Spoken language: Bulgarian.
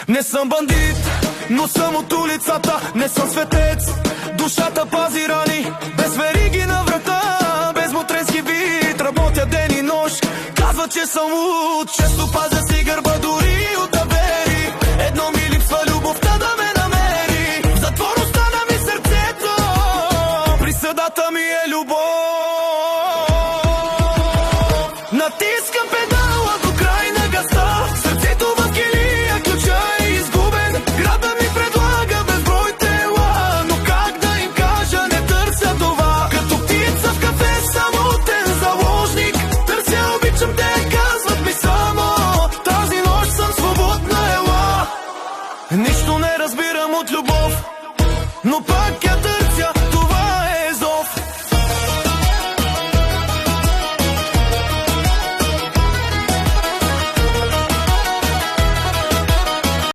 Не съм бандит, но съм от улицата. Не съм светец, душата пази рани. Без вериги на врата, без мутренски вид. Работя ден и нощ, казва, че съм луд. Често пазя си гърба дори от авери. Едно ми липсва, любовта да ме намери. В затвор остана ми сърцето, присъдата ми е любов. Натискам педала до край на газа. Сърцето в килия, ключа е изгубен. Града ми предлага безброй тела, но как да им кажа, не търся това. Като птица в кафе, самотен заложник. Търся, обичам те, казват ми само. Тази нощ съм свободна, ела. Нищо не разбирам от любов, но пак я